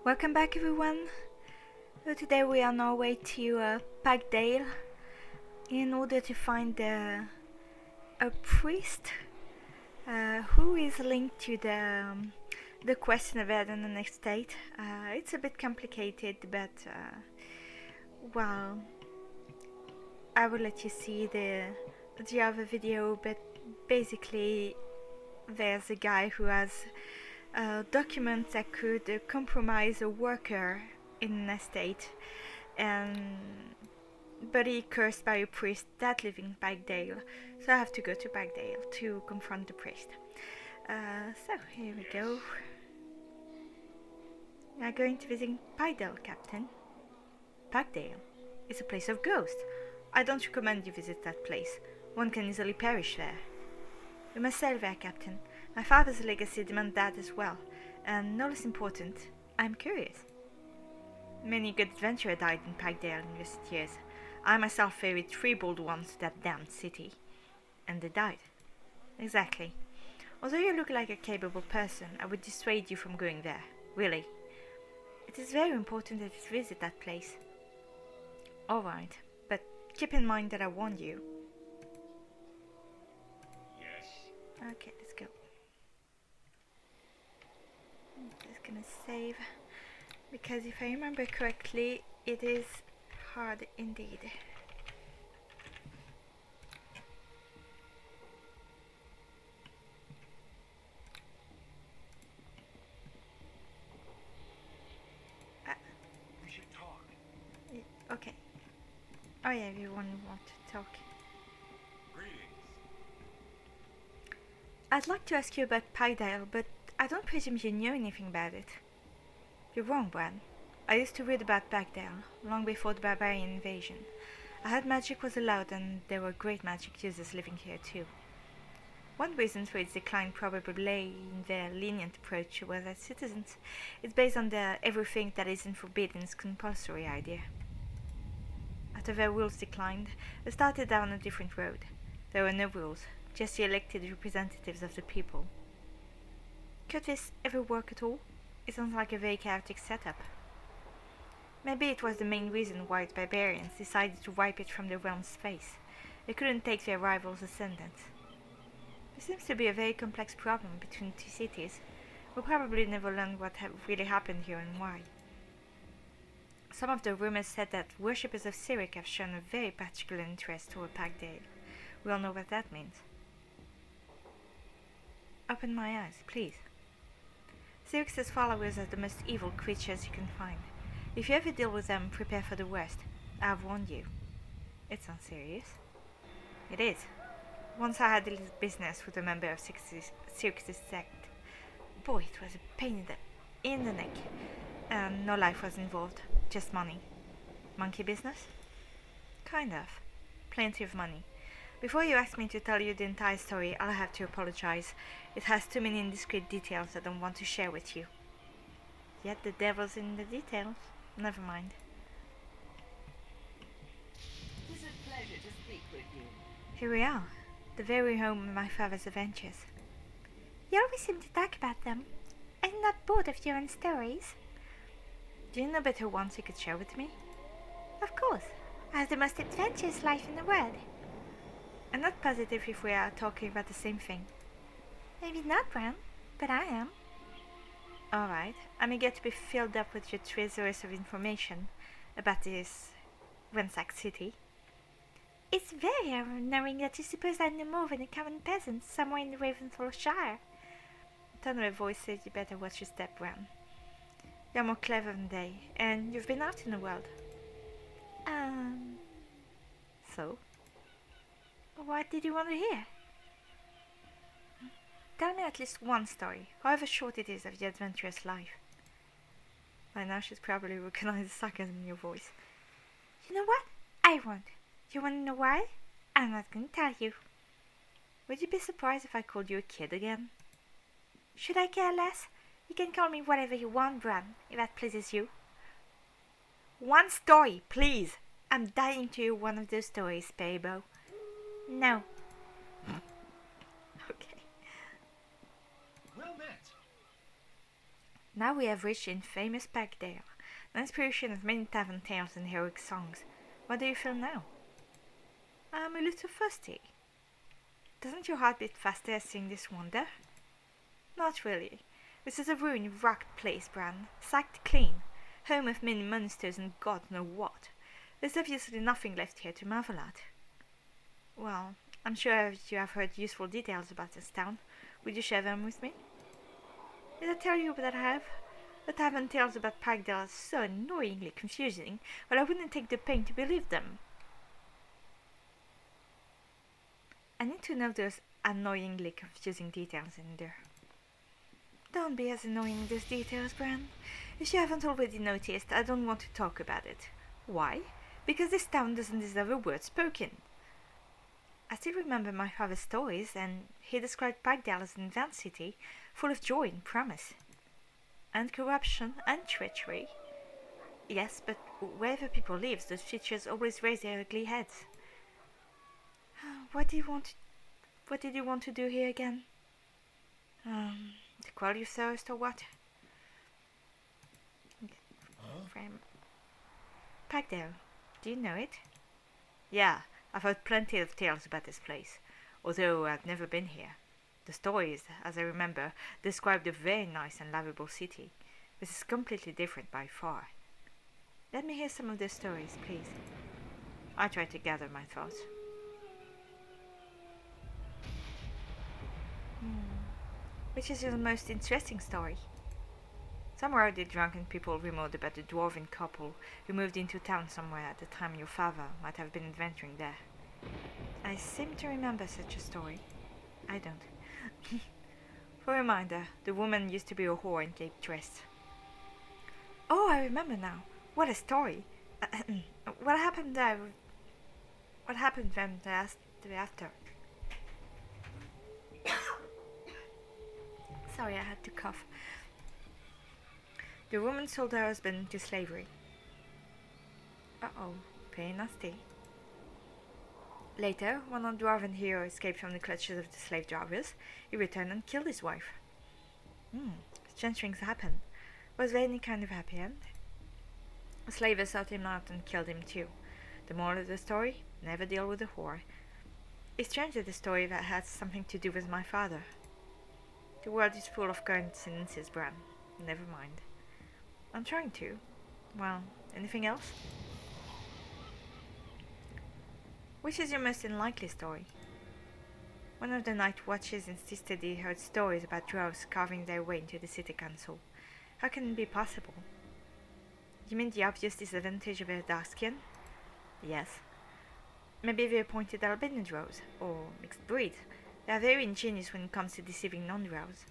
Welcome back everyone. Today we are on our way to Pikedale in order to find a priest who is linked to the quest Nevada in the next state. It's a bit complicated, but well, I will let you see the other video, but basically there's a guy who has documents that could compromise a worker in an estate, but he cursed by a priest that lives in Pikedale, so I have to go to Pikedale to confront the priest. So here we go. We are going to visit Pikedale, Captain. Pikedale is a place of ghosts. I don't recommend you visit that place. One can easily perish there. We must sail there, Captain. My father's legacy demands that as well, and no less important, I'm curious. Many good adventurers died in Pikedale in recent years. I myself ferried 3 bold ones to that damned city, and they died. Exactly. Although you look like a capable person, I would dissuade you from going there, really. It is very important that you visit that place. Alright, but keep in mind that I warned you. Yes. Okay, let's go. I'm just gonna save, because if I remember correctly, it is hard indeed. We should talk. Okay. Oh yeah, everyone wants to talk. Greetings. I'd like to ask you about Pikedale, but I don't presume you knew anything about it. You're wrong, Bran. I used to read about Pikedale, long before the barbarian invasion. I heard magic was allowed and there were great magic users living here too. One reason for its decline probably lay in their lenient approach towards its citizens. It's based on the everything that isn't forbidden is compulsory idea. After their rules declined, they started down a different road. There were no rules, just the elected representatives of the people. Could this ever work at all? It sounds like a very chaotic setup. Maybe it was the main reason why the barbarians decided to wipe it from the realm's face. They couldn't take their rival's ascendant. There seems to be a very complex problem between two cities. We'll probably never learn what really happened here and why. Some of the rumors said that worshippers of Cyric have shown a very particular interest toward Pikedale. We all know what that means. Open my eyes, please. Cyric's followers are the most evil creatures you can find. If you ever deal with them, prepare for the worst. I've warned you. It sounds serious. It is. Once I had a little business with a member of Cyric's sect. Boy, it was a pain in the neck. No life was involved, just money. Monkey business? Kind of. Plenty of money. Before you ask me to tell you the entire story, I'll have to apologize. It has too many indiscreet details I don't want to share with you. Yet the devil's in the details. Never mind. It is a pleasure to speak with you. Here we are, the very home of my father's adventures. You always seem to talk about them. I'm not bored of your own stories. Do you know better ones you could share with me? Of course. I have the most adventurous life in the world. I'm not positive if we are talking about the same thing. Maybe not, Bran, but I am. Alright, I'm eager to be filled up with your treasures of information about this ransacked city. It's very ironic knowing that you suppose I'm no more than a common peasant somewhere in the Ravenfallshire. The tone of her voice says you better watch your step, Bran. You're more clever than they, and you've been out in the world. So? What did you want to hear? Tell me at least one story, however short it is, of your adventurous life. By now she's probably recognized the sarcasm in your voice. You know what? I won't. You want to know why? I'm not going to tell you. Would you be surprised if I called you a kid again? Should I care less? You can call me whatever you want, Bran, if that pleases you. One story, please! I'm dying to hear one of those stories, Perrybow. No. Okay. Well met. Now we have reached infamous Pikedale, the inspiration of many tavern tales and heroic songs. What do you feel now? I'm a little thirsty. Doesn't your heart beat faster seeing this wonder? Not really. This is a ruined, wrecked place, Bran, sacked clean, home of many monsters and God knows what. There's obviously nothing left here to marvel at. Well, I'm sure you have heard useful details about this town. Would you share them with me? Did I tell you that I have? The tavern tales about Pikedale are so annoyingly confusing, but I wouldn't take the pain to believe them. I need to know those annoyingly confusing details in there. Don't be as annoying in those details, Bran. If you haven't already noticed, I don't want to talk about it. Why? Because this town doesn't deserve a word spoken. I still remember my father's stories, and he described Pikedale as an advanced city, full of joy and promise. And corruption and treachery. Yes, but wherever people live, those features always raise their ugly heads. What did you want to do here again? To quell your thirst or what? Frame. Pikedale, do you know it? Yeah, I've heard plenty of tales about this place, although I've never been here. The stories, as I remember, described a very nice and livable city. This is completely different by far. Let me hear some of the stories, please. I try to gather my thoughts. Which is your most interesting story? Some rowdy drunken people rumored about the dwarven couple who moved into town somewhere at the time your father might have been adventuring there. I seem to remember such a story. I don't. For a reminder, the woman used to be a whore in Cape Dress. Oh, I remember now. What a story. What happened there? What happened then thereafter? Sorry, I had to cough. The woman sold her husband into slavery. Uh-oh, very nasty. Later, when our dwarven hero escaped from the clutches of the slave drivers, he returned and killed his wife. Strange things happen. Was there any kind of happy end? A slaver sought him out and killed him too. The moral of the story? Never deal with a whore. It's strange that the story that has something to do with my father. The world is full of coincidences, Bran. Never mind. I'm trying to. Well, anything else? Which is your most unlikely story? One of the night watchers insisted he heard stories about drows carving their way into the city council. How can it be possible? You mean the obvious disadvantage of a dark skin? Yes. Maybe they're pointed albino drows, or mixed breeds. They are very ingenious when it comes to deceiving non-drows.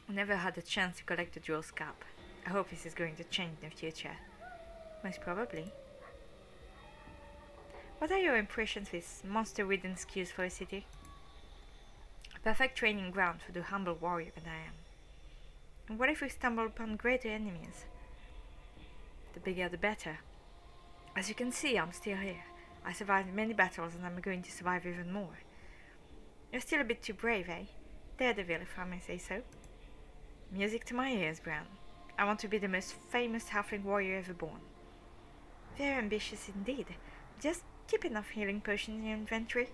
I never had a chance to collect a drow scalp. I hope this is going to change in the future. Most probably. What are your impressions of this monster-ridden excuse for a city? A perfect training ground for the humble warrior that I am. And what if we stumble upon greater enemies? The bigger the better. As you can see, I'm still here. I survived many battles and I'm going to survive even more. You're still a bit too brave, eh? Daredevil, if I may say so. Music to my ears, Bran. I want to be the most famous halfling warrior ever born. Very ambitious indeed. Just keep enough healing potions in your inventory.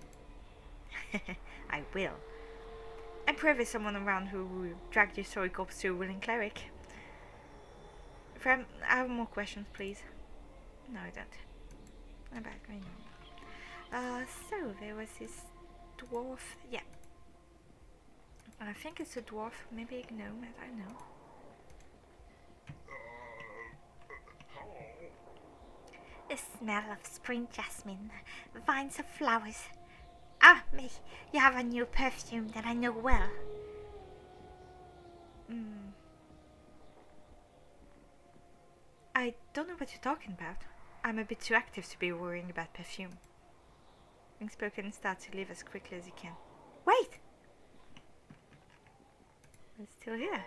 I will. And pray there's someone around who will drag your sorry corpse to a willing cleric. Fran, I have more questions, please. No, I don't. I'm back, I know. So there was this dwarf. Yeah. I think it's a dwarf, maybe a gnome, I don't know. The smell of spring jasmine, vines of flowers. Ah, me, you have a new perfume that I know well. I don't know what you're talking about. I'm a bit too active to be worrying about perfume. Being spoken, start to leave as quickly as you can. Wait! It's still here.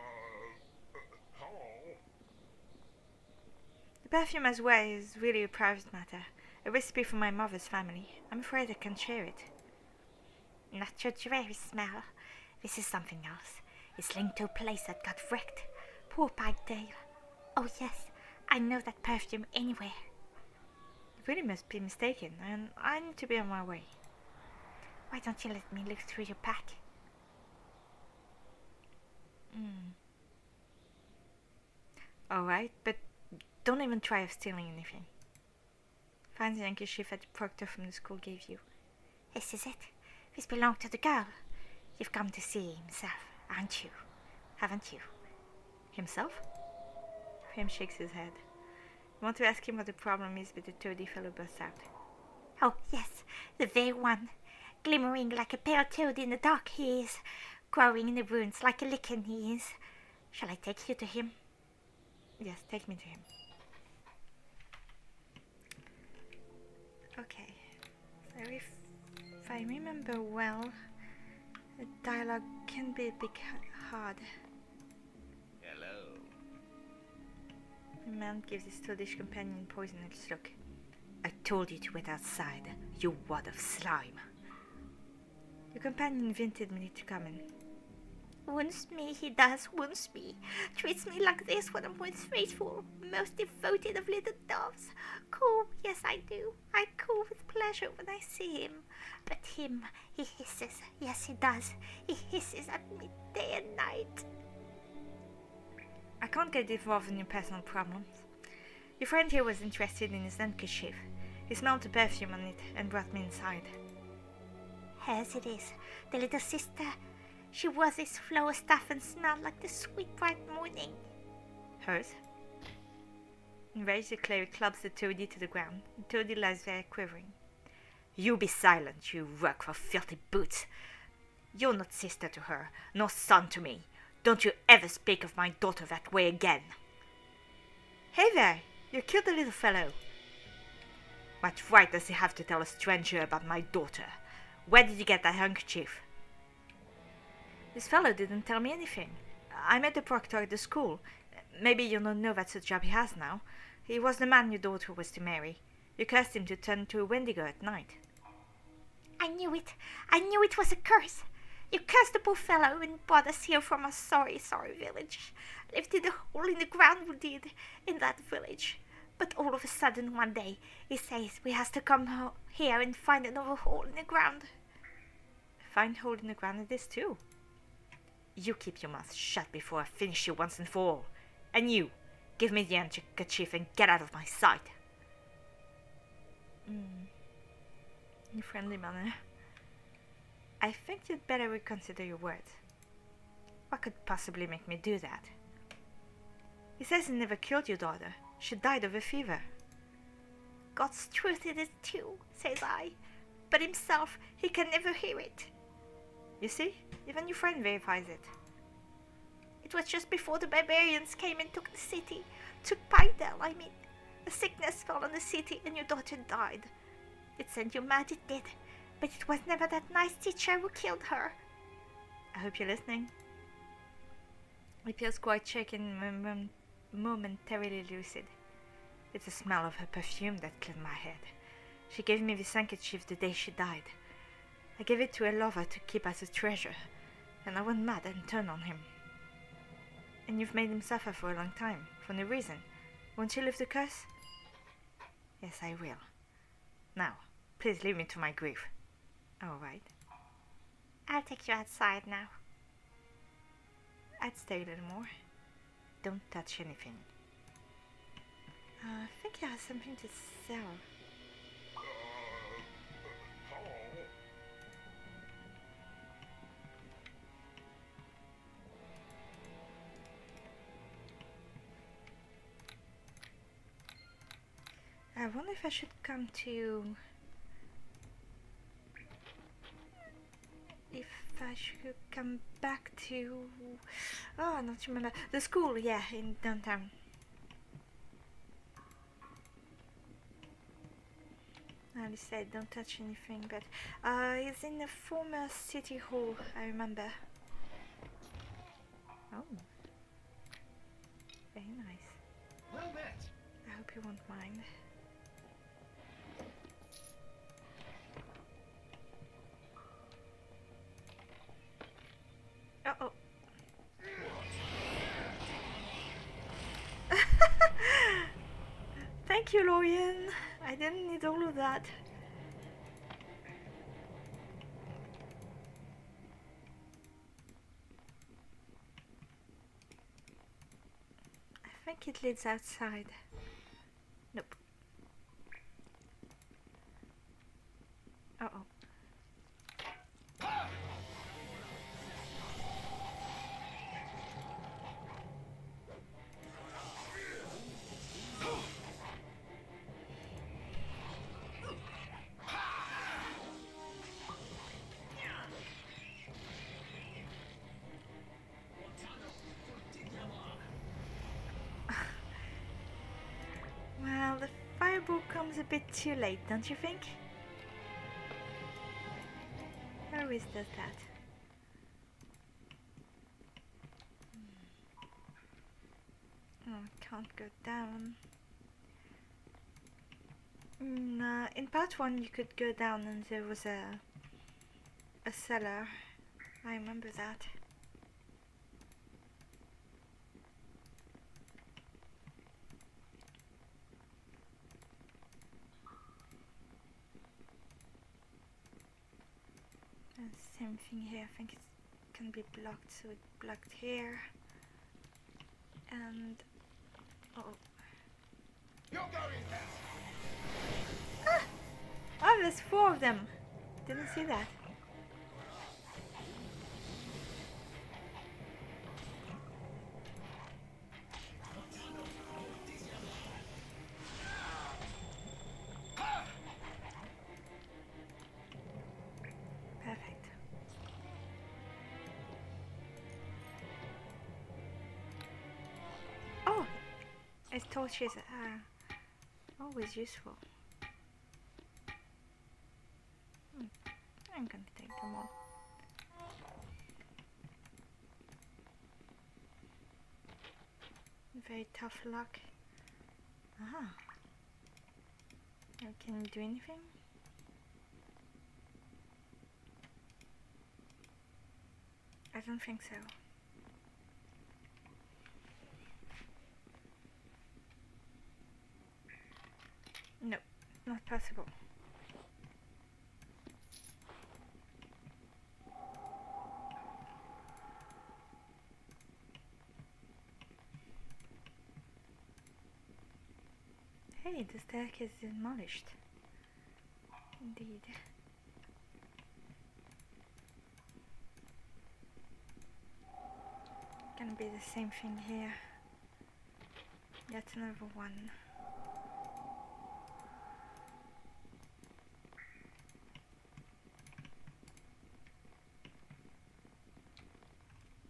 The perfume as well is really a private matter. A recipe from my mother's family. I'm afraid I can't share it. Not your dreary smell. This is something else. It's linked to a place that got wrecked. Poor Pikedale. Oh yes, I know that perfume anywhere. You really must be mistaken, and I need to be on my way. Why don't you let me look through your pack? Alright, but don't even try of stealing anything. Find the handkerchief that the proctor from the school gave you. This is it. This belonged to the girl. You've come to see himself, aren't you? Haven't you? Himself? Graham shakes his head. You want to ask him what the problem is, but the toady fellow bursts out. Oh, yes, the very one. Glimmering like a pale toad in the dark he is. Growing in the ruins like a lichen he is. Shall I take you to him? Yes, take me to him. Okay. So if I remember well, the dialogue can be a bit hard. Hello. The man gives his toadish companion a poisonous look. I told you to wait outside, you wad of slime. Your companion invited me to come in. Wounds me, he does, wounds me. Treats me like this when I'm most faithful, most devoted of little doves. Coo, yes I do. I coo with pleasure when I see him. But him, he hisses, yes he does. He hisses at me day and night. I can't get involved in your personal problems. Your friend here was interested in his handkerchief. He smelled the perfume on it and brought me inside. Hers it is, the little sister. She wore this flower stuff and smelled like the sweet bright morning. Hers? Enraged, the cleric clubs the toady to the ground. The toady lies there quivering. You be silent, you rogue of filthy boots. You're not sister to her, nor son to me. Don't you ever speak of my daughter that way again. Hey there, you killed the little fellow. What right does he have to tell a stranger about my daughter? Where did you get that handkerchief? This fellow didn't tell me anything. I met the proctor at the school. Maybe you don't know that's the job he has now. He was the man your daughter was to marry. You cursed him to turn into a Wendigo at night. I knew it. I knew it was a curse. You cursed the poor fellow and brought us here from a sorry, sorry village. Lived in the hole in the ground we did, in that village. But all of a sudden one day, he says we has to come here and find another hole in the ground. Find hole in the ground it is too. You keep your mouth shut before I finish you once and for all. And you, give me the handkerchief and get out of my sight. In friendly manner. I think you'd better reconsider your words. What could possibly make me do that? He says he never killed your daughter. She died of a fever. God's truth it is too, says I. But himself, he can never hear it. You see, even your friend verifies it. It was just before the barbarians came and took the city. Took Pikedale, I mean. A sickness fell on the city and your daughter died. It sent you mad, it did. But it was never that nice teacher who killed her. I hope you're listening. He feels quite shaken and momentarily lucid. It's the smell of her perfume that cleared my head. She gave me this handkerchief the day she died. I gave it to a lover to keep as a treasure, and I went mad and turned on him. And you've made him suffer for a long time, for no reason. Won't you lift the curse? Yes, I will. Now, please leave me to my grief. All right. I'll take you outside now. I'd stay a little more. Don't touch anything. I think he has something to sell. I wonder if I should come to... If I should come back to... Oh, I don't remember. The school, yeah, in downtown. I said don't touch anything, but it's in the former city hall, I remember. Oh. Very nice. Well met. I hope you won't mind. Uh-oh. Thank you, Lorian. I didn't need all of that. I think it leads outside. Nope. Uh-oh. Well, the fireball comes a bit too late, don't you think? It always does that. Oh, I can't go down. In part 1 you could go down and there was a cellar. I remember that. And same thing here. I think it can be blocked, so it's blocked here. And oh, You're going there. oh, there's 4 of them. Didn't see that. Perfect. Oh, as torches are always useful. I'm gonna take them all. Very tough luck. Ah. Can you do anything? I don't think so. No, not possible. Hey, the staircase is demolished. Indeed. Gonna be the same thing here. Yet another one.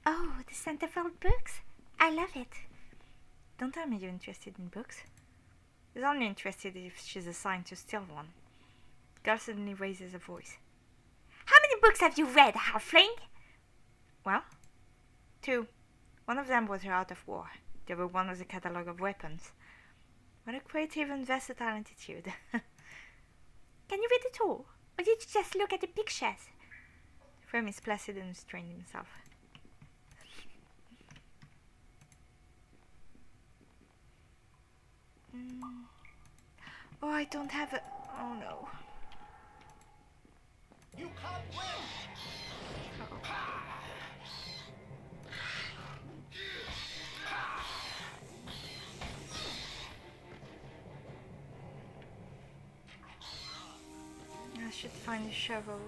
Oh, the centerfold books? I love it. Don't tell me you're interested in books. She's only interested if she's assigned to steal one. Girl suddenly raises a voice. How many books have you read, halfling? Well, 2. One of them was her Art of War. The other one was a catalogue of weapons. What a creative and versatile attitude. Can you read it all? Or did you just look at the pictures? Frem is placid and restrained himself. Oh, I don't have a... Oh no. You can't win. I should find a shovel.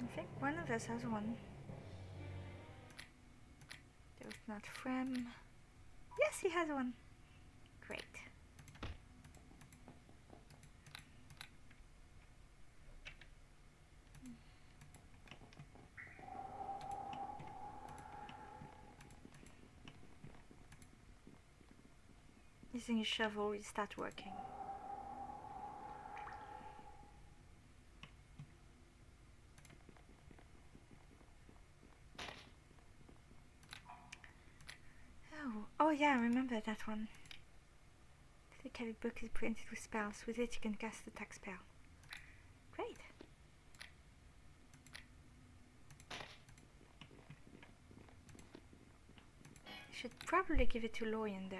I think one of us has one. There's not Frem. Yes, he has one. Great. Using a shovel, you start working. Oh yeah, I remember that one. The heavy book is printed with spells. With it you can cast attack spell. Great. Should probably give it to Lorian though.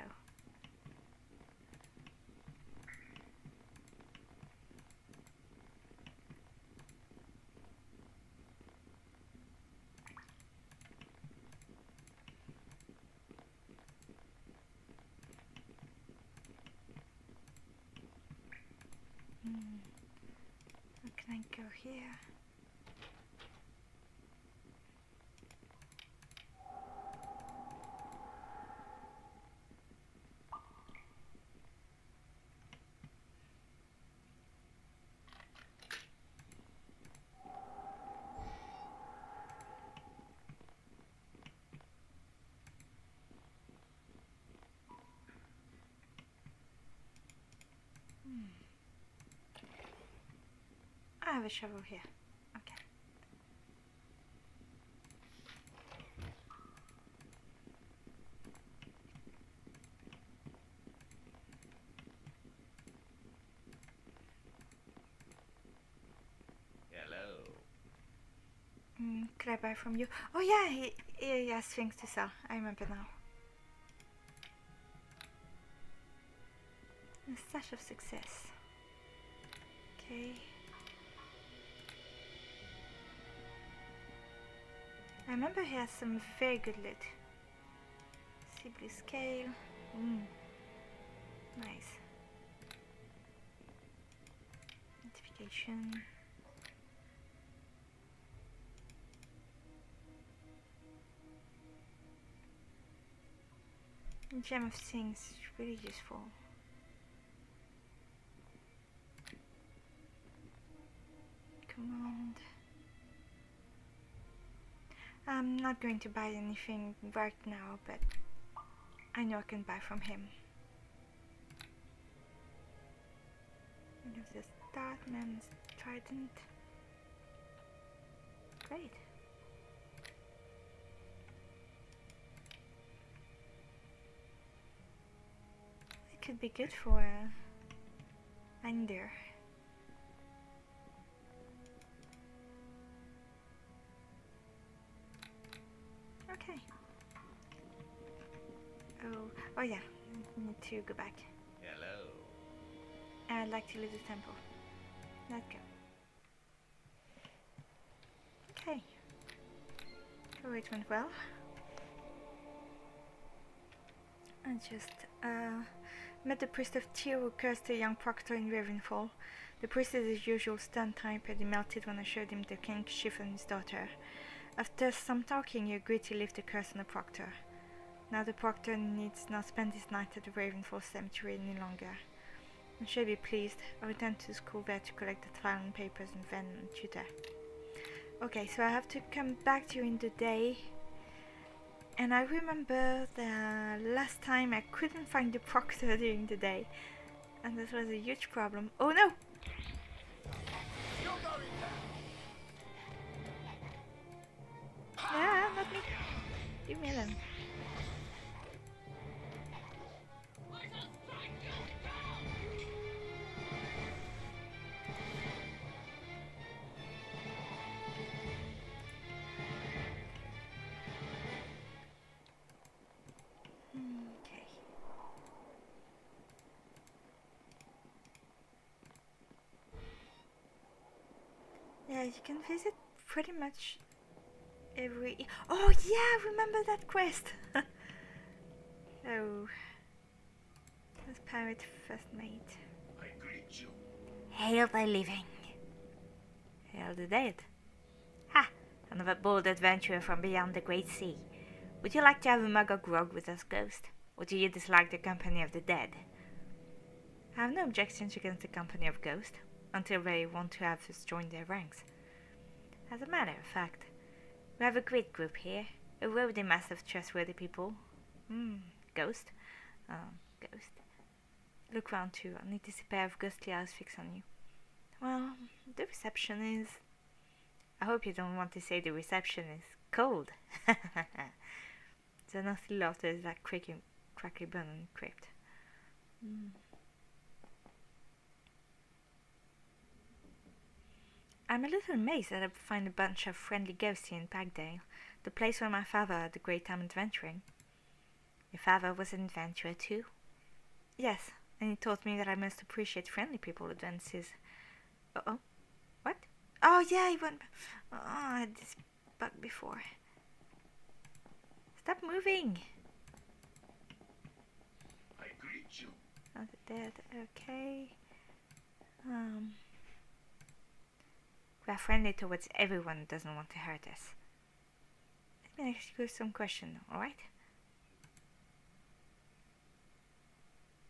How can I go here? I have a shovel here. Okay. Hello. Could I buy from you? Oh yeah, he has things to sell. I remember now. A stash of success. Okay. I remember he has some very good loot. Sea blue scale. Nice. Notification. Gem of things is really useful. Command. I'm not going to buy anything right now, but I know I can buy from him. There's this Dartman's trident. Great. It could be good for a binder. Okay. Oh yeah, I need to go back. Hello. I'd like to leave the temple. Let's go. Okay. So it went well. I just met the priest of Tyr who cursed the young proctor in Ravenfall. The priest is his usual stern type, but he melted when I showed him the king's chief and his daughter. After some talking, he agreed to lift the curse on the proctor. Now the proctor needs not spend his night at the Ravenfall cemetery any longer. I shall be pleased. I return to school there to collect the file and papers and then tutor. Okay, so I have to come back during the day. And I remember the last time I couldn't find the proctor during the day. And this was a huge problem. Oh no! You're going down. Ah, not me. Leave me alone. Okay. Yeah, you can visit pretty much every... Oh yeah, remember that quest! Oh. That's pirate first mate. I greet you. Hail the living. Hail the dead. Ha! Another bold adventurer from beyond the great sea. Would you like to have a mug of grog with us, Ghost? Or do you dislike the company of the dead? I have no objections against the company of Ghost, until they want to have us join their ranks. As a matter of fact, we have a great group here, a rowdy mass of trustworthy people. Ghost? Ghost. Look round too, I need to see a pair of ghostly eyes fixed on you. Well, the reception is... I hope you don't want to say the reception is cold. The nasty laughter is like crackly bone in the crypt. I'm a little amazed that I find a bunch of friendly ghosts here in Pikedale, the place where my father had a great time adventuring. Your father was an adventurer too? Yes, and he taught me that I must appreciate friendly people advances. Uh-oh. What? Oh, yeah, he went... Oh, I had this bug before. Stop moving! I greet you. Not dead, okay. We are friendly towards everyone who doesn't want to hurt us. Let me ask you some questions, alright?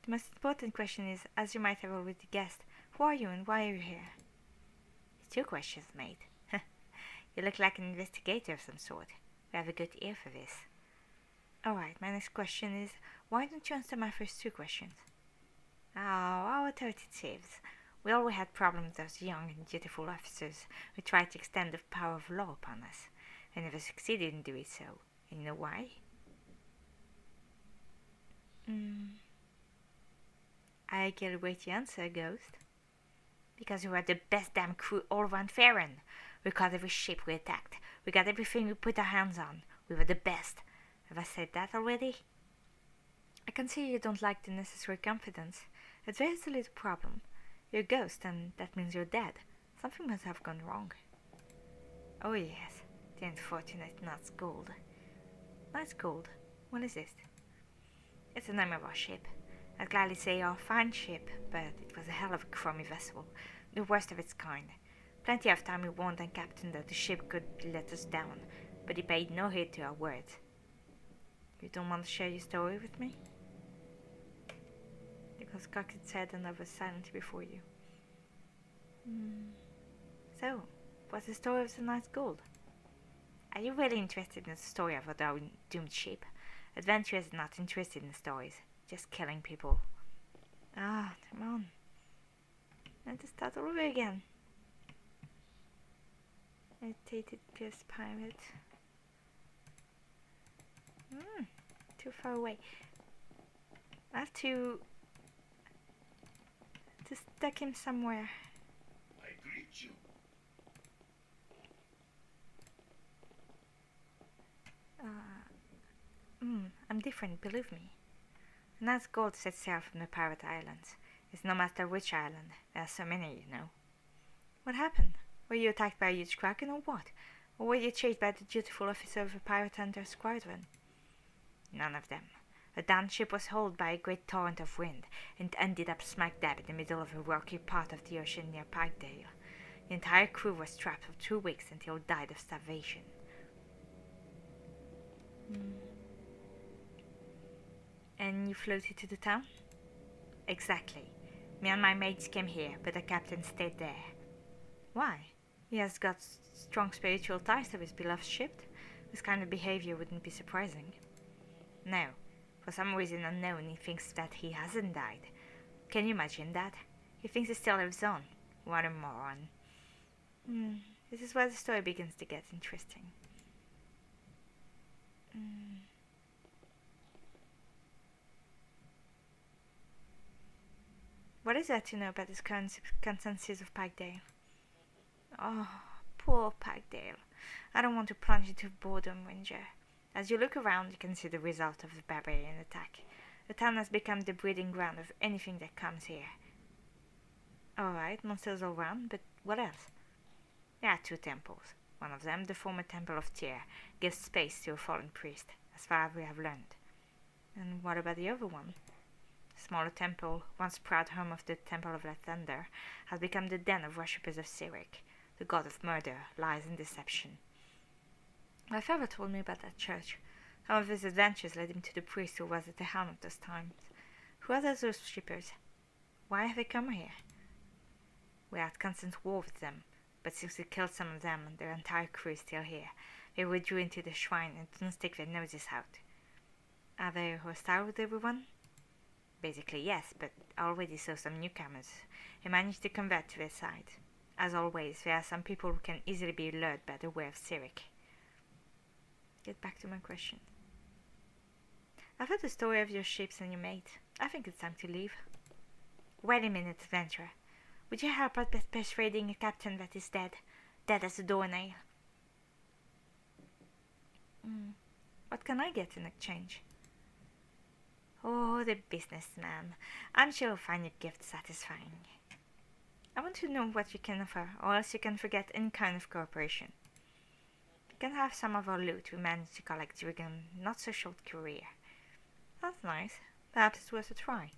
The most important question is, as you might have already guessed, who are you and why are you here? 2 questions, mate. You look like an investigator of some sort. We have a good ear for this. Alright, my next question is, why don't you answer my first 2 questions? Oh, our thought it saves. We always had problems with those young and beautiful officers who tried to extend the power of law upon us. They never succeeded in doing so. And you know why? I get a way to answer, Ghost. Because we were the best damn crew all around Farron. We caught every ship we attacked. We got everything we put our hands on. We were the best. Have I said that already? I can see you don't like the necessary confidence. But there's a little problem. You're a ghost, and that means you're dead. Something must have gone wrong. Oh yes, the unfortunate Nut's Gold. Nut's Gold? What is this? It's the name of our ship. I'd gladly say our fine ship, but it was a hell of a crummy vessel, the worst of its kind. Plenty of time we warned our captain that the ship could let us down, but he paid no heed to our words. You don't want to share your story with me? Because Cockett said and I was silent before you. So, what's the story of the Night's Gold? Are you really interested in the story of our doomed ship? Adventurers are not interested in stories, just killing people. Ah, come on. And to start all over again. Irritated pierced pirate. Too far away. I have to stuck him somewhere. I greet you. I'm different, believe me. And as gold sets sail from the pirate islands, it's no matter which island. There are so many, you know. What happened? Were you attacked by a huge kraken or what? Or were you chased by the dutiful officer of a pirate hunter squadron? None of them. The downed ship was hauled by a great torrent of wind and ended up smack dab in the middle of a rocky part of the ocean near Pikedale. The entire crew was trapped for 2 weeks until it died of starvation. And you floated to the town? Exactly. Me and my mates came here, but the captain stayed there. Why? He has got strong spiritual ties to his beloved ship. This kind of behavior wouldn't be surprising. No. For some reason unknown, he thinks that he hasn't died. Can you imagine that? He thinks he still lives on. What a moron. This is where the story begins to get interesting. What is there to know about this current circumstances of Pikedale? Oh, poor Pikedale. I don't want to plunge into boredom, Ranger. As you look around, you can see the result of the barbarian attack. The town has become the breeding ground of anything that comes here. Alright, monsters all around, but what else? There are 2 temples. One of them, the former Temple of Tyr, gives space to a fallen priest, as far as we have learned. And what about the other one? The smaller temple, once proud home of the Temple of Lathander, has become the den of worshippers of Cyric, the god of murder, lies, and deception. My father told me about that church. Some of his adventures led him to the priest who was at the helm of those times. Who are those worshippers? Why have they come here? We are at constant war with them, but since we killed some of them and their entire crew is still here, they withdrew into the shrine and didn't stick their noses out. Are they hostile with everyone? Basically yes, but I already saw some newcomers who managed to convert to their side. As always, there are some people who can easily be lured by the way of Cyric. Get back to my question. I've heard the story of your ships and your mate. I think it's time to leave. Wait a minute, adventurer. Would you help out by persuading a captain that is dead? Dead as a doornail. What can I get in exchange? Oh, the businessman. I'm sure you'll find your gift satisfying. I want to know what you can offer, or else you can forget any kind of cooperation. You can have some of our loot we managed to collect during a not-so-short career. That's nice. Perhaps it's worth a try.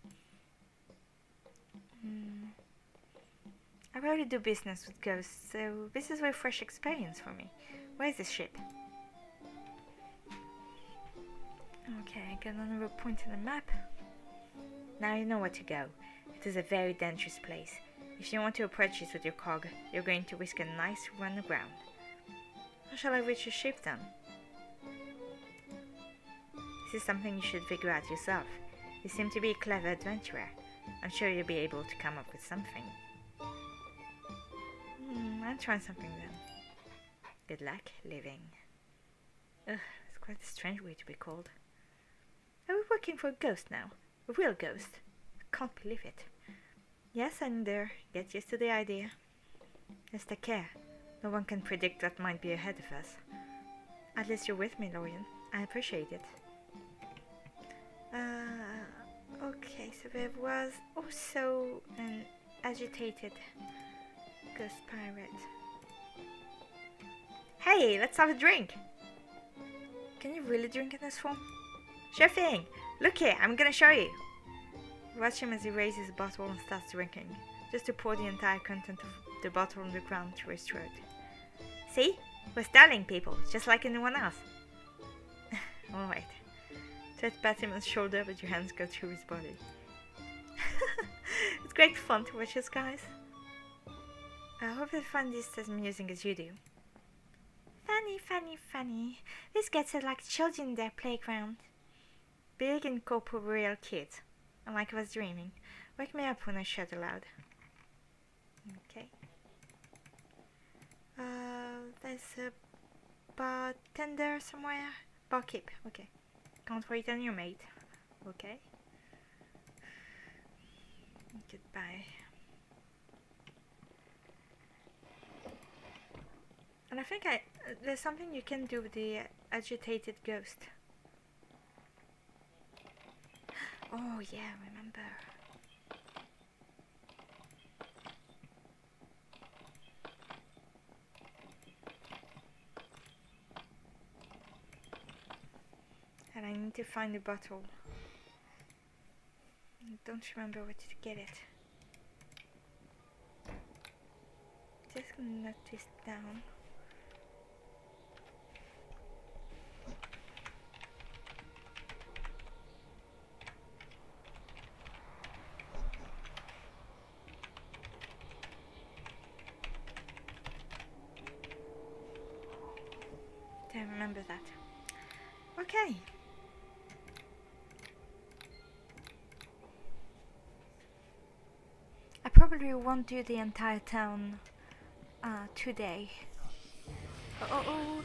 I rarely do business with ghosts, so this is a fresh experience for me. Where is this ship? Okay, I got another point in the map. Now you know where to go. It is a very dangerous place. If you want to approach it with your cog, you're going to risk a nice run aground. How shall I reach your ship then? This is something you should figure out yourself. You seem to be a clever adventurer. I'm sure you'll be able to come up with something. I'll try something then. Good luck living. Ugh, it's quite a strange way to be called. Are we working for a ghost now? A real ghost? I can't believe it. Yes, I'm there. Get used to the idea. Just take care. No one can predict what might be ahead of us. At least you're with me, Lorian. I appreciate it. Okay, so there was also an agitated ghost pirate. Hey, let's have a drink! Can you really drink in this form? Sure thing! Look here, I'm gonna show you! Watch him as he raises a bottle and starts drinking, just to pour the entire content of the bottle on the ground through his throat. See? We're styling people, just like anyone else. Alright. Try to pat him on the shoulder, but your hands go through his body. It's great fun to watch us, guys. I hope they find this as amusing as you do. Funny, funny, funny. These kids are like children in their playground. Big and corporeal kids. And like I was dreaming. Wake me up when I shout aloud. Okay. There's a bartender somewhere. Barkeep, okay. Can't wait on your mate. Okay. Goodbye. And I think there's something you can do with the agitated ghost. Oh yeah, remember. And I need to find the bottle. I don't remember where to get it. Just gonna note this down. Don't remember that. Okay. I probably won't do the entire town today. Oh.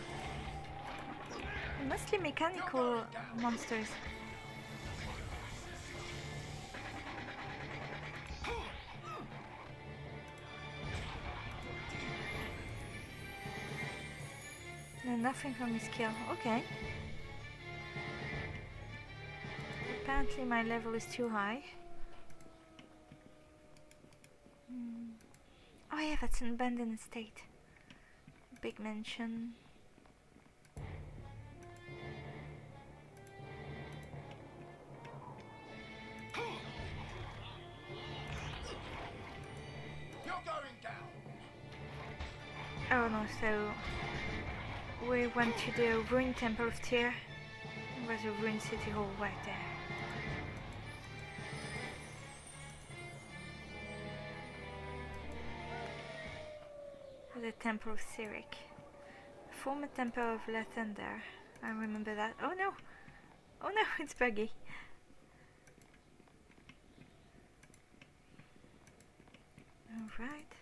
Mostly mechanical monsters. No, nothing from his skill. Okay. Apparently my level is too high. Oh yeah, that's an abandoned estate. Big mansion. You're going down. Oh no, so we went to the ruined temple of Tyr. There was a ruined city hall right there. The temple of Cyric. Former temple of Lathander. I remember that. Oh no! Oh no, it's buggy. Alright.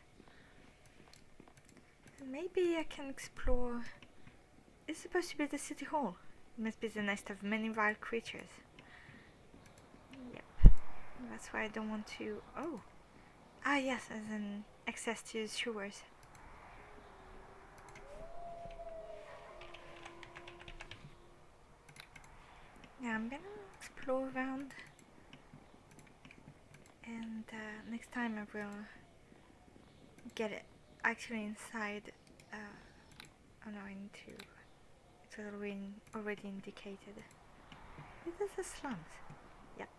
Maybe I can explore. It's supposed to be the city hall. It must be the nest of many wild creatures. Yep. That's why I don't want to. Oh! Ah, yes, as an access to the sewers. Yeah, I'm gonna explore around, and next time I will get it actually inside. Oh no, I need to. It's already indicated. This is a slums. Yep.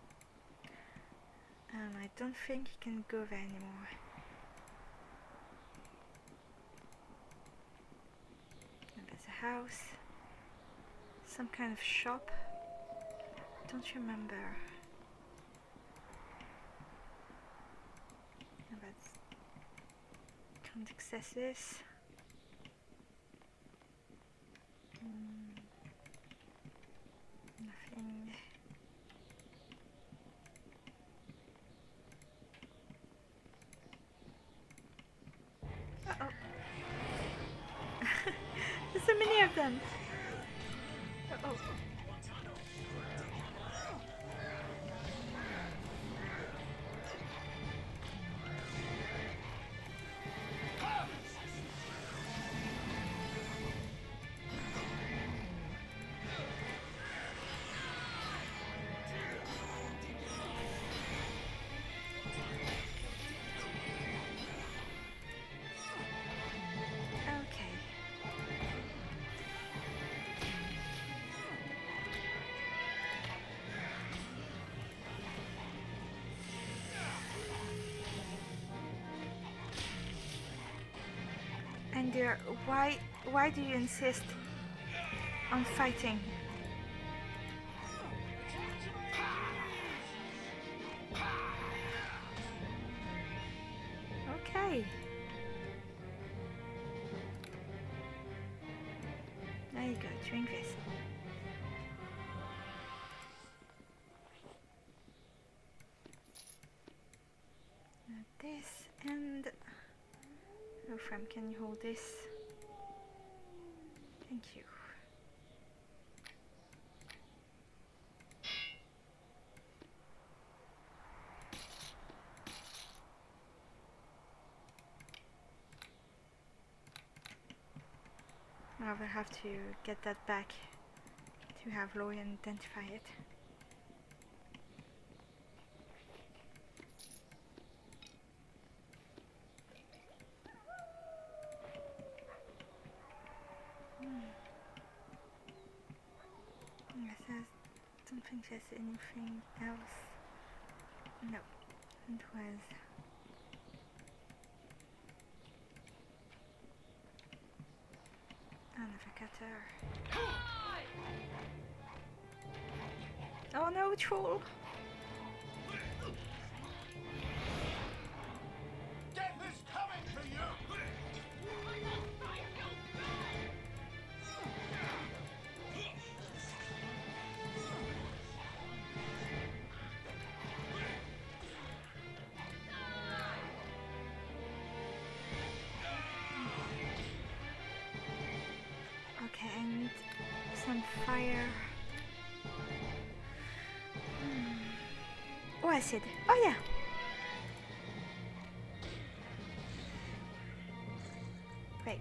And I don't think you can go there anymore. And there's a house. Some kind of shop. Don't remember. And that's... Can't access this. Nothing. Uh-oh. There's so many of them. Uh-oh. Okay. And why do you insist on fighting? Okay. There you go, drink this. This and... Oh, Fram, can you hold this? Thank you. I will have to get that back to have Laurie identify it. Yes, I don't think there's anything else. No, it was... Another cutter. Oh no, troll! Death is coming for you! Okay, I need some fire. Oh, acid. Oh yeah! Great.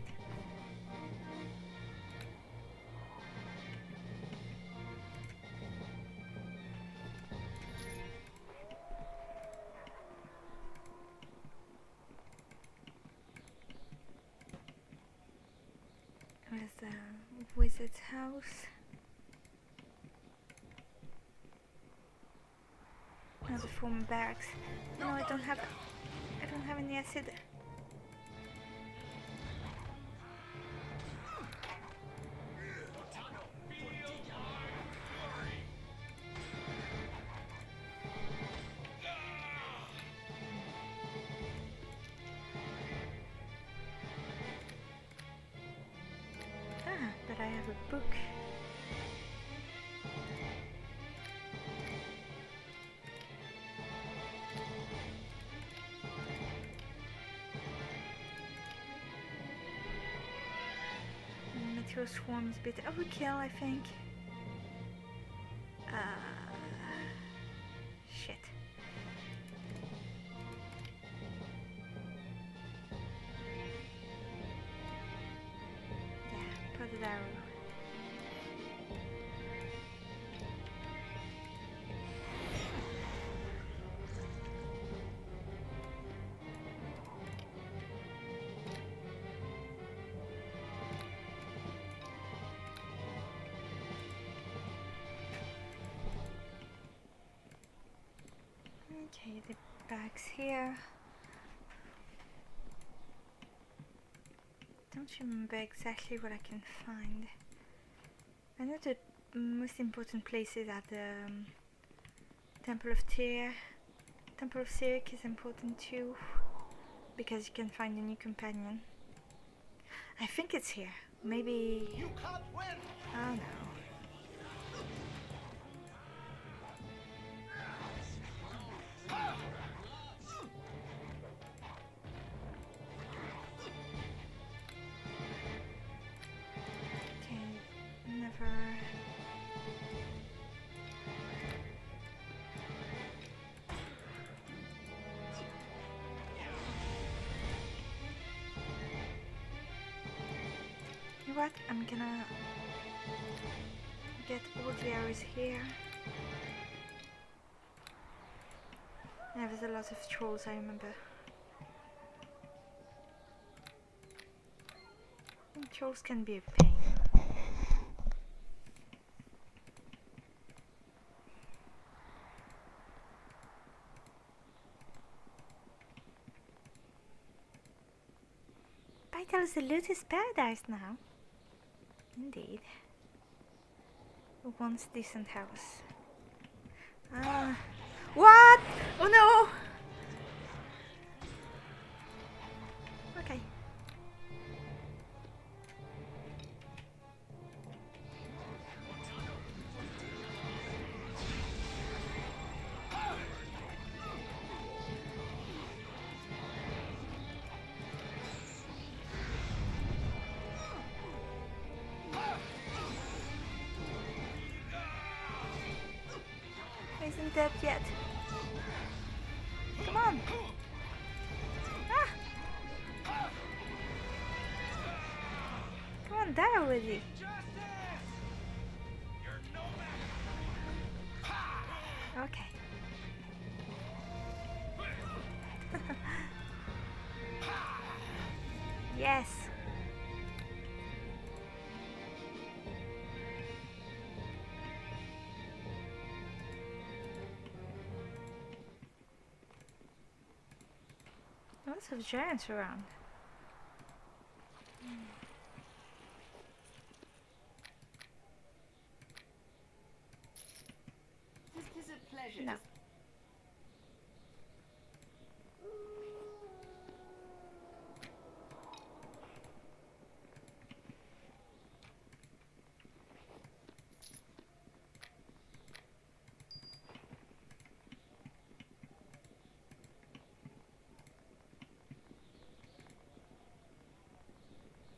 Where's the wizard's house? Oh, the former barracks. No, I don't have any acid. Ah, but I have a book. Meteor swarms bit overkill, I think. Shit. Yeah, put it arrow. Okay, the bag's here. Don't remember exactly what I can find. I know the most important places are the Temple of Tyr. Temple of Syriac is important too, because you can find a new companion. I think it's here. Maybe... You can't win! Oh no. Okay, never... You know what? I'm gonna get all the arrows here. Yeah, there's a lot of trolls, I remember. And trolls can be a pain. Pikedale is the Lotus Paradise now. Indeed. A once decent house. What? Oh no! Okay. Isn't dead yet. Come on! Ah! Come on, die already! Okay. Yes! Lots of giants around. It is a pleasure. No.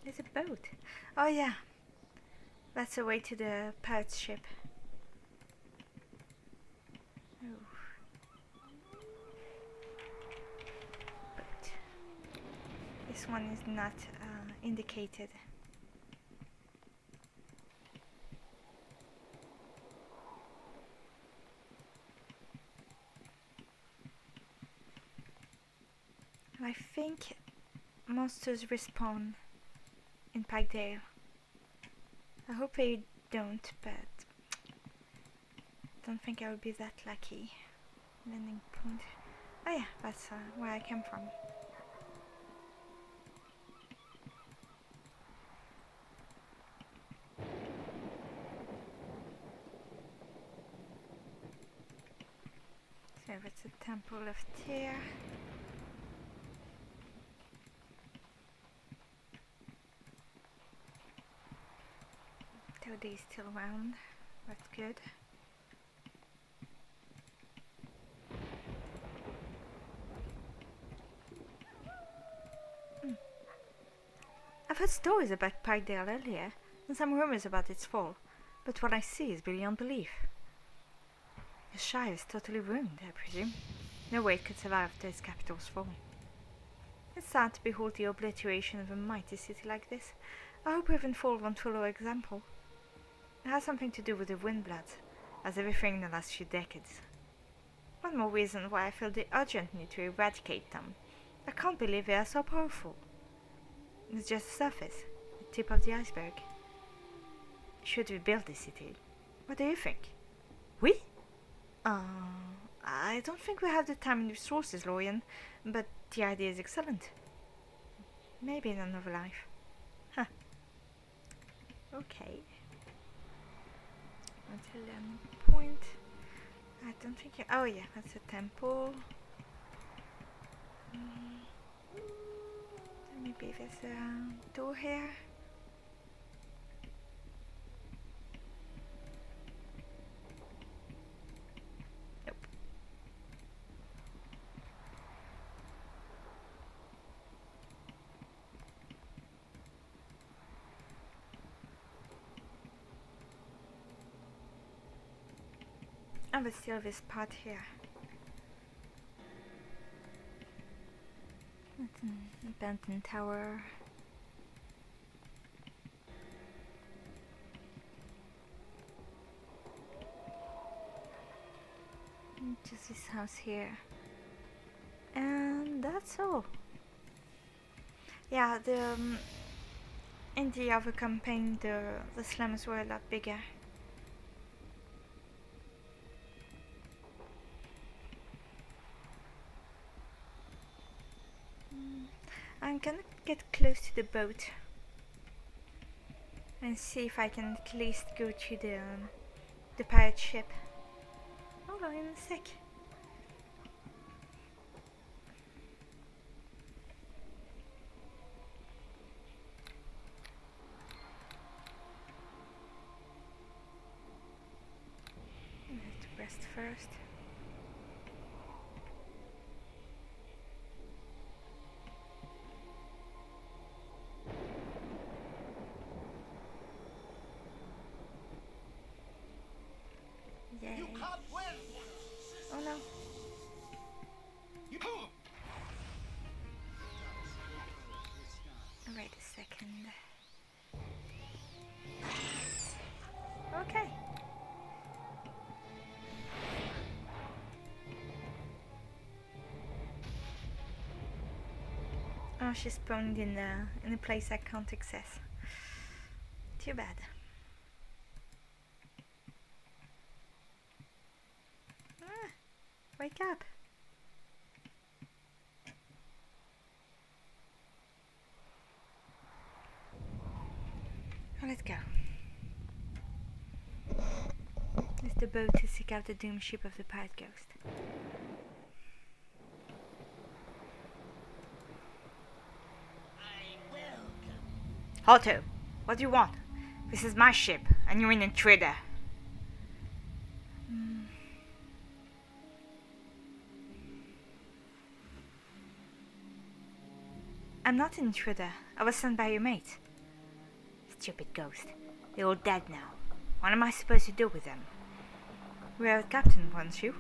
There's a boat. Oh yeah. That's the way to the pirate's ship. Oh. Boat. This one is not indicated. I think monsters respawn in Pikedale. I hope they don't, but don't think I would be that lucky. Landing point. Oh yeah, that's where I came from. So that's the Temple of Tyr. Toadie's still around. That's good. I've heard stories about Pikedale earlier, and some rumors about its fall, but what I see is beyond belief. The Shire is totally ruined, I presume. No way it could survive after its capital's fall. It's sad to behold the obliteration of a mighty city like this. I hope Ravenfall won't follow our example. It has something to do with the Windbloods, as everything in the last few decades. One more reason why I feel the urgent need to eradicate them. I can't believe they are so powerful. It's just the surface, the tip of the iceberg. Should we build this city? What do you think? We? I don't think we have the time and resources, Lorian, but the idea is excellent. Maybe in another life. Huh. Okay. Until any point. I don't think. Oh yeah, that's a temple. Maybe there's a door here. Nope. Oh, but still this part here. That's an abandoned tower. Just this house here. And that's all. Yeah, in the other campaign the slums were a lot bigger. I'm gonna get close to the boat and see if I can at least go to the pirate ship. Hold on in a sec. I have to rest first. Yay. You can't win! Oh no. You Wait a second. Okay. Oh, she spawned in a place I can't access. Too bad. Ah, wake up. Well, let's go. It's the boat to seek out the doomed ship of the pirate ghost. Halto, what do you want? This is my ship, and you're an intruder. I'm not an intruder. I was sent by your mate. Stupid ghost. They're all dead now. What am I supposed to do with them? We're the captain wants you.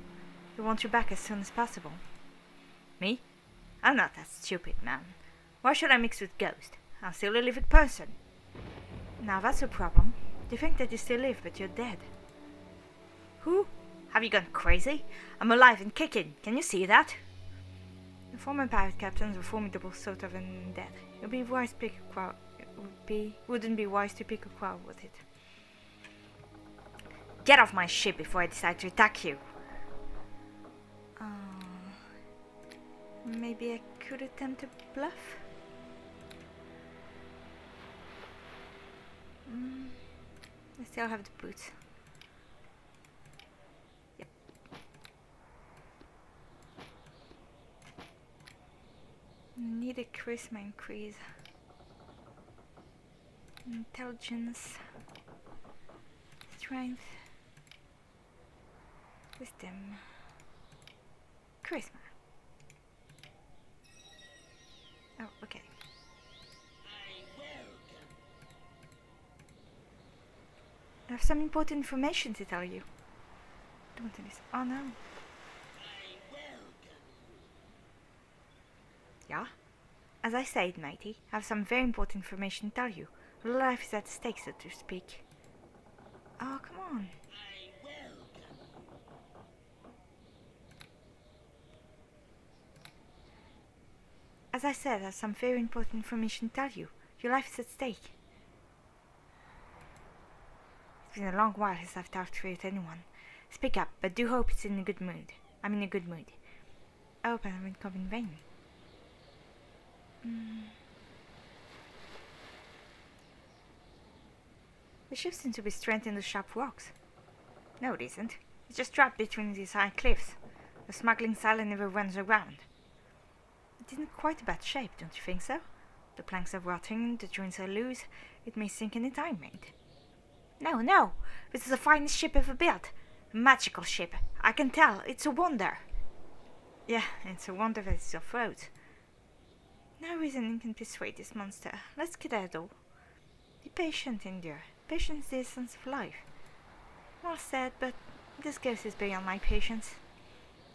He wants you back as soon as possible. Me? I'm not that stupid, man. Why should I mix with ghosts? I'm still a living person. Now that's a problem. You think that you still live, but you're dead. Who? Have you gone crazy? I'm alive and kicking. Can you see that? The former pirate captains were formidable sort of undead. It wouldn't be wise to pick a quarrel with it. Get off my ship before I decide to attack you. Maybe I could attempt a bluff? I still have the boots. Yep. Need a charisma increase. Intelligence. Strength. Wisdom. Charisma. Oh, okay. I have some important information to tell you. Don't do this. Oh no. Yeah? As I said, matey, I have some very important information to tell you. Your life is at stake, so to speak. Oh, come on. As I said, I have some very important information to tell you. Your life is at stake. It's been a long while since I've talked with anyone. Speak up, but do hope it's in a good mood. I'm in a good mood. I hope I haven't come in vain. The ship seems to be stranded in the sharp rocks. No, it isn't. It's just trapped between these high cliffs. The smuggling sailor never runs aground. It isn't quite a bad shape, don't you think so? The planks are rotting, the joints are loose. It may sink any time, mate. No, no! This is the finest ship ever built. A magical ship. I can tell. It's a wonder. Yeah, it's a wonder that it's afloat. No reasoning can persuade this monster. Let's skedaddle. Be patient, endure. Patience is the essence of life. Well said, but this ghost is beyond my patience.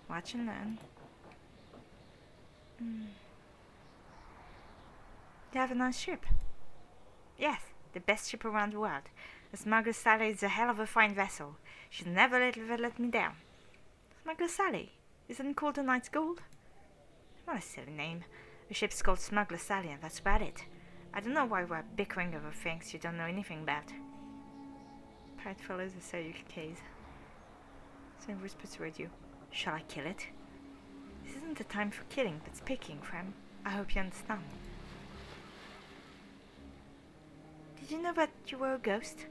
Watch and learn. You have a nice ship. Yes, the best ship around the world. The Smuggler Sally is a hell of a fine vessel. She'll never let me down. Smuggler Sally? Isn't it called the Knight's Gold? What a silly name. The ship's called Smuggler Sally and that's about it. I don't know why we're bickering over things you don't know anything about. Pirate follows the cellular case. Sam whispers toward you. Shall I kill it? This isn't the time for killing, but speaking, Fram. I hope you understand. Did you know that you were a ghost?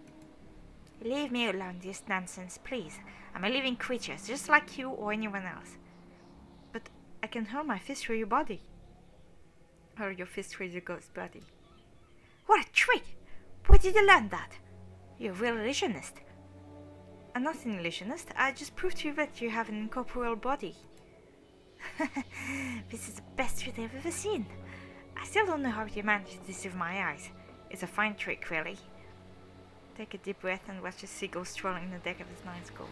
Leave me alone, this nonsense, please. I'm a living creature, just like you or anyone else. But I can hurl my fist through your body. Hurl your fist through your ghost body. What a trick! Where did you learn that? You're a real illusionist. I'm not an illusionist. I just proved to you that you have an incorporeal body. This is the best trick I've ever seen. I still don't know how you managed to deceive my eyes. It's a fine trick, really. Take a deep breath and watch the seagull strolling the deck of his Knight's Gold.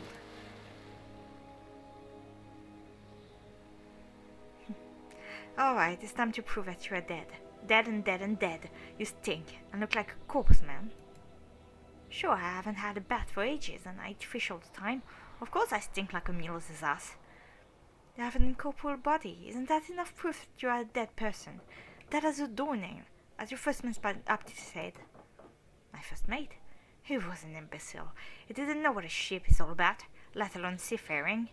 Alright, it's time to prove that you are dead. Dead and dead and dead. You stink and look like a corpse, man. Sure, I haven't had a bath for ages and I eat fish all the time. Of course I stink like a mule's ass. You have an incorporeal body. Isn't that enough proof that you are a dead person? That is a door name, as your first mate's aptly said. My first mate? He was an imbecile. He didn't know what a ship is all about, let alone seafaring.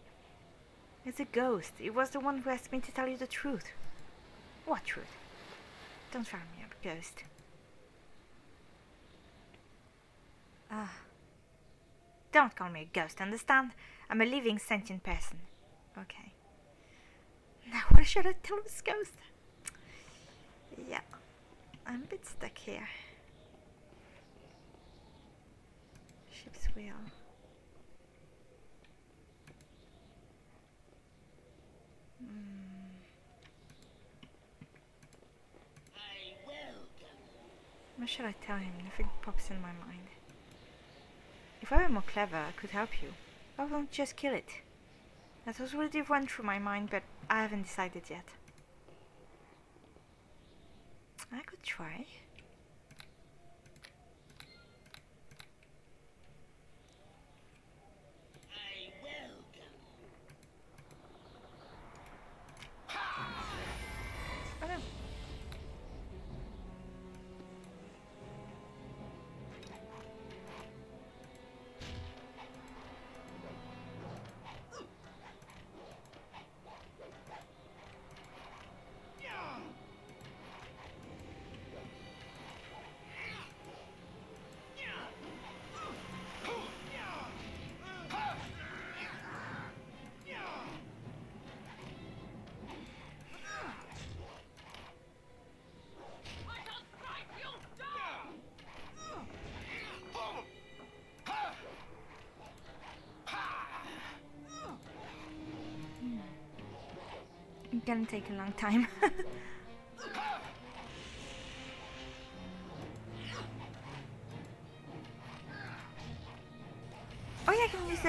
It's a ghost. It was the one who asked me to tell you the truth. What truth? Don't fire me up, ghost. Don't call me a ghost, understand? I'm a living sentient person. Okay. Now what should I tell this ghost? Yeah, I'm a bit stuck here. Ship's wheel. What should I tell him? Nothing pops in my mind. If I were more clever, I could help you. Why won't you just kill it? That was already run through my mind, but I haven't decided yet. I could try. Oh no. It's gonna take a long time. Oh yeah, I can use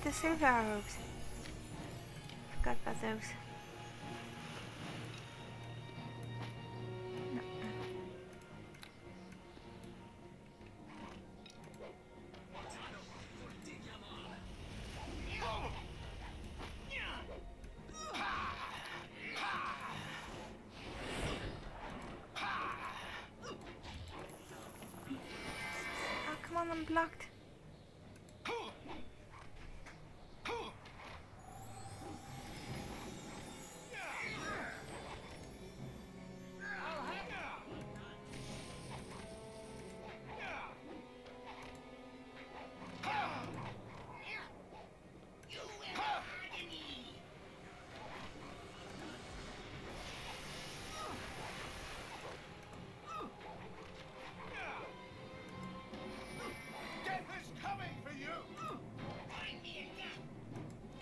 the silver arrows. Forgot about those. No. Oh, come on, I'm blocked.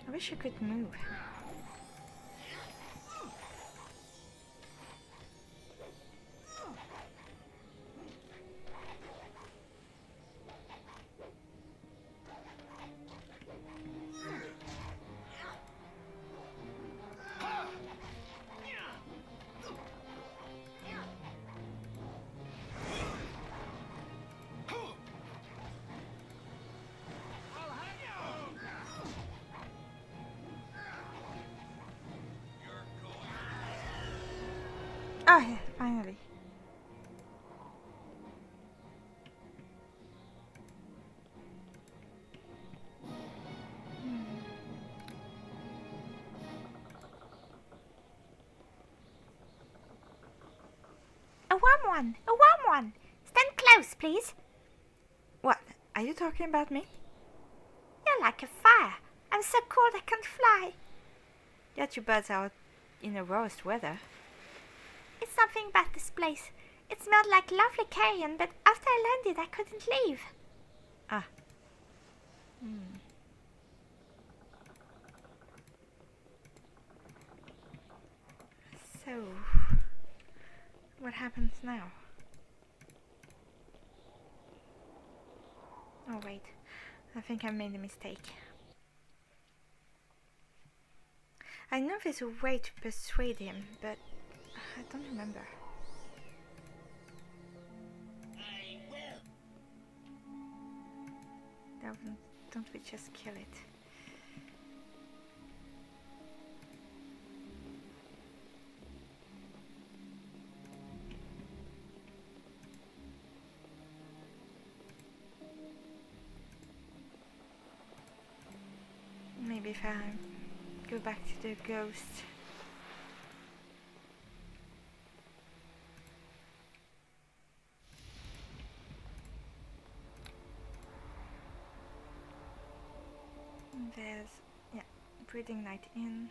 I wish I could move. Oh yeah, finally. A warm one! A warm one! Stand close, please. What? Are you talking about me? You're like a fire. I'm so cold I can't fly. Yet you birds out in the worst weather. It's something about this place. It smelled like lovely carrion, but after I landed I couldn't leave. Ah. So, what happens now? Oh wait, I think I made a mistake. I know there's a way to persuade him, but I don't remember. I will. Don't we just kill it? Maybe if I go back to the ghost. There's, yeah, breathing night in.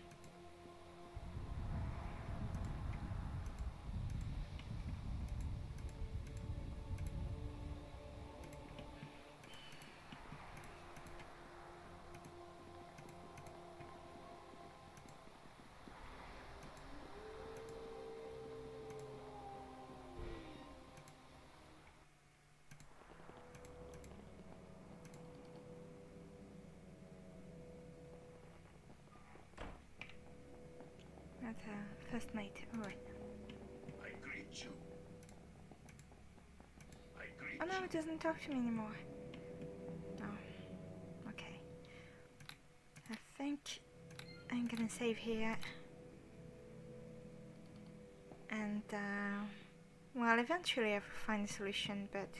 At first night. Alright. I greet you. I greet Oh no, you. it doesn't talk to me anymore. Oh, okay. I think I'm gonna save here. And, well, eventually I will find a solution, but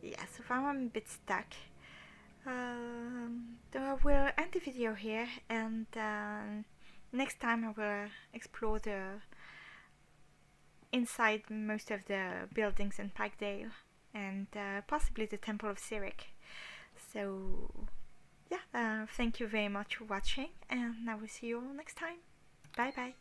yeah, so far I'm a bit stuck. So I will end the video here, and next time I will explore the inside most of the buildings in Pikedale, and possibly the Temple of Cyric. So yeah, thank you very much for watching, and I will see you all next time. Bye bye.